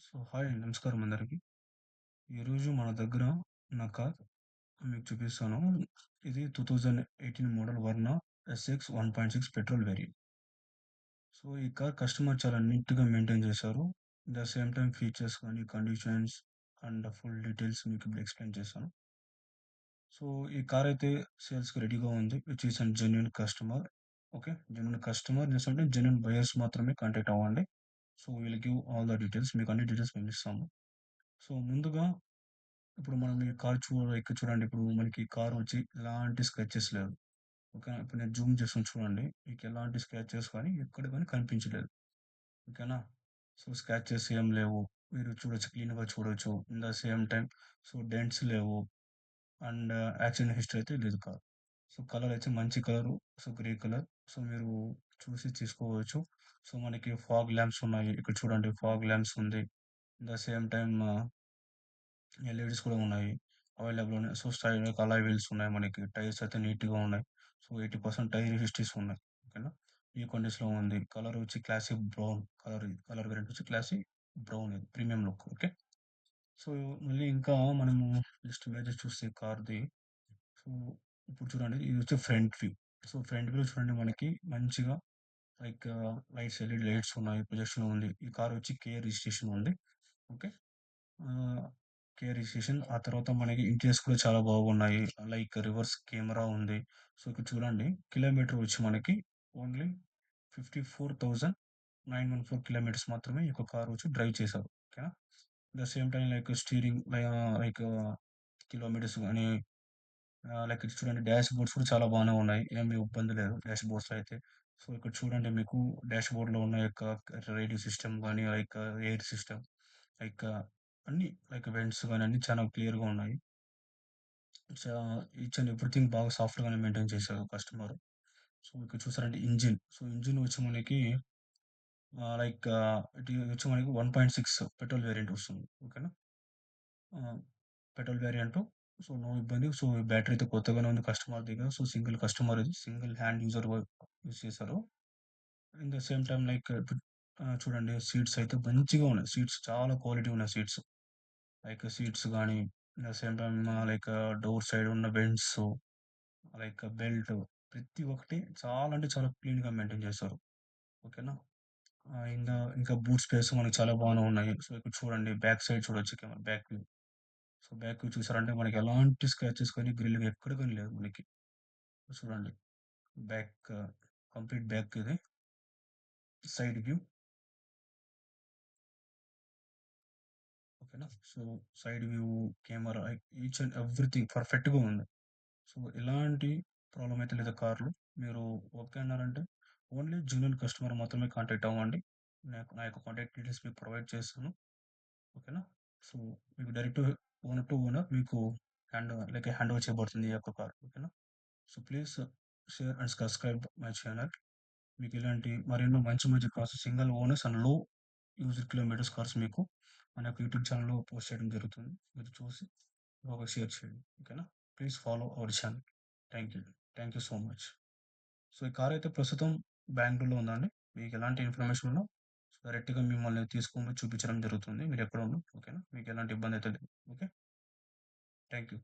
Hi నమస్కారం అందరికి. ఈరోజు మన దగ్గర ఉన్న కార్ మీకు చూపిస్తాను. ఇది 2018 model Verna SX 1.6 petrol variant. ఈ కార్ కస్టమర్ చాలా నీట్‌గా మెయింటైన్ చేశారు. ద సేమ్ టైమ్ ఫీచర్స్ కానీ, కండిషన్స్ అండ్ ఫుల్ డీటెయిల్స్ మీకు ఇప్పుడు ఎక్స్‌ప్లెయిన్ చేస్తాను. సో, ఈ కార్ అయితే సేల్స్‌కి రెడీగా ఉంది. Which is and genuine customer. Okay. Genuine customer అంటే జెన్యూన్ బయర్స్ మాత్రమే కాంటాక్ట్ అవ్వండి. Will give all the details. మీకు అన్ని డీటెయిల్స్ మేము ఇస్తాము. ముందుగా ఇప్పుడు మనం ఈ కార్ ఇక్కడ చూడండి. ఇప్పుడు మనకి కార్ వచ్చి ఎలాంటి స్క్రాచెస్ లేవు. ఓకేనా. ఇప్పుడు నేను జూమ్ చేస్తాను చూడండి. మీకు ఎలాంటి స్క్రాచెస్ కానీ ఎక్కడ కానీ కనిపించలేదు. ఓకేనా. స్క్రాచెస్ ఏం లేవు. మీరు చూడొచ్చు, క్లీన్‌గా చూడొచ్చు. In the same time dents లేవు. అండ్ యాక్సిడెంట్ హిస్టరీ అయితే లేదు కార్. కలర్ అయితే మంచి కలరు. Grey colour. మీరు చూసి తీసుకోవచ్చు. మనకి ఫాగ్ ల్యాంప్స్ ఉన్నాయి. ఇక్కడ చూడండి, ఫాగ్ ల్యాంప్స్ ఉంది. In the same time LEDs కూడా ఉన్నాయి. అవైలబుల్ ఉన్నాయి. స్టైల్‌గా అలాయ్ వీల్స్ ఉన్నాయి మనకి. టైర్స్ అయితే నీట్‌గా ఉన్నాయి. 80% టైర్ హిస్టరీస్ ఉన్నాయి. ఓకేనా. ఈ కండిషన్‌లో ఉంది. కలర్ వచ్చి క్లాసిక్ బ్రౌన్ కలర్ ఇది. కలర్ వేరియంట్ వచ్చి క్లాసిక్ బ్రౌన్ ఇది. Premium look. ఓకే. సో, మళ్ళీ ఇంకా మనము జస్ట్ ఇమేజెస్ చూస్తే కార్‌ది. సో, ఇప్పుడు చూడండి, ఇది వచ్చి ఫ్రంట్ వ్యూ. ఫ్రంట్ వ్యూ చూడండి, మనకి మంచిగా లైక్ లైట్స్, ఎల్ఈడీ లైట్స్ ఉన్నాయి. ప్రొజెక్షన్ ఉంది. ఈ కార్ వచ్చి కేర్ రిజిస్ట్రేషన్ ఉంది. ఓకే. ఆహ్, కేర్ రిజిస్ట్రేషన్. ఆ తర్వాత మనకి ఇంటీరియర్స్ కూడా చాలా బాగున్నాయి. లైక్ రివర్స్ కెమెరా ఉంది. ఇక్కడ చూడండి, కిలోమీటర్ వచ్చి మనకి ఓన్లీ 54,914 కిలోమీటర్స్ మాత్రమే ఈ యొక్క కార్ వచ్చి డ్రైవ్ చేశారు. ఓకేనా. The same time like steering like kilometres గాని, లైక్ ఇది చూడండి, డాష్ బోర్డ్స్ కూడా చాలా బానే ఉన్నాయి. ఏమి ఇబ్బంది లేదు డాష్ బోర్డ్స్‌లో అయితే. ఇక్కడ చూడండి, మీకు డాష్ బోర్డ్‌లో ఉన్న యొక్క రేడియో సిస్టమ్ గాని, లైక్ ఎయిర్ సిస్టమ్, లైక్ అన్నీ, లైక్ వెంట్స్ గాని అన్నీ చాలా క్లియర్‌గా ఉన్నాయి. చా ఈచ్ అండ్ ఎవ్రీథింగ్ బాగా సాఫ్ట్‌గానే మెయింటైన్ చేశారు కస్టమర్. ఇక్కడ చూసారంటే ఇంజిన్. ఇంజిన్ వచ్చి మనకి లైక్ ఇది వచ్చి మనకి 1.6 పెట్రోల్ వేరియంట్ వస్తుంది. ఓకేనా. ఆహ్, పెట్రోల్ వేరియంటు. నో ఇబ్బంది. బ్యాటరీ అయితే కొత్తగానే ఉంది కస్టమర్ దగ్గర. సింగిల్ కస్టమర్ ఇది. సింగిల్ హ్యాండ్ యూజ్ చేశారు. In the same time like ఇప్పుడు చూడండి, సీట్స్ అయితే మంచిగా ఉన్నాయి. సీట్స్ చాలా క్వాలిటీ ఉన్నాయి సీట్స్. లైక్ సీట్స్ గాని, in the same time like door side ఉన్న వెంట్స్, లైక్ బెల్ట్, ప్రతి ఒక్కటి చాలా అంటే చాలా క్లీన్‌గా మెయింటైన్ చేశారు. ఓకేనా. ఇంకా బూట్ స్పేస్ మనకి చాలా బానే ఉన్నాయి. ఇక్కడ చూడండి, బ్యాక్ సైడ్ చూడొచ్చు camera back view. Back view చూసారంటే మనకి ఎలాంటి స్క్రాచెస్ కానీ, గ్రిల్ ఎక్కడ గాని లేదు మనకి. చూడండి, బ్యాక్ కంప్లీట్ బ్యాక్ ఇది. Side view. ఓకేనా. Side view, camera, each and everything పర్ఫెక్ట్‌గా ఉంది. ఎలాంటి ప్రాబ్లమ్ అయితే లేదు కార్‌లో. మీరు ఓకే అన్నారంటే ఓన్లీ జెన్యూన్ కస్టమర్ మాత్రమే కాంటాక్ట్ అవ్వండి. నా యొక్క కాంటాక్ట్ డీటెయిల్స్ మీకు ప్రొవైడ్ చేస్తాను. ఓకేనా. సో, మీకు డైరెక్ట్ ఓనర్ టు ఓనర్ మీకు హ్యాండ్ ఓవర్ చేయబడుతుంది ఈ యొక్క కార్. ఓకేనా. Please share and subscribe my channel. మీకు ఇలాంటి మరెన్నో మంచి మంచి కార్స్, సింగిల్ ఓనర్స్ అండ్ లో యూజ్డ్ కిలోమీటర్స్ కార్స్ మీకు మన యొక్క యూట్యూబ్ ఛానెల్‌లో పోస్ట్ చేయడం జరుగుతుంది. మీరు చూసి బాగా షేర్ చేయండి. ఓకేనా. Please follow our channel. Thank you. Thank you so much. ఈ కార్ అయితే ప్రస్తుతం బెంగుళూరులో ఉందండి. మీకు ఎలాంటి ఇన్ఫర్మేషన్ ఉన్నా డైరెక్ట్‌గా మిమ్మల్ని తీసుకొని పోయి చూపించడం జరుగుతుంది. మీరు ఎక్కడ ఉన్నా. ఓకేనా. మీకు ఎలాంటి ఇబ్బంది అయితే లేదు. ఓకే. Thank you.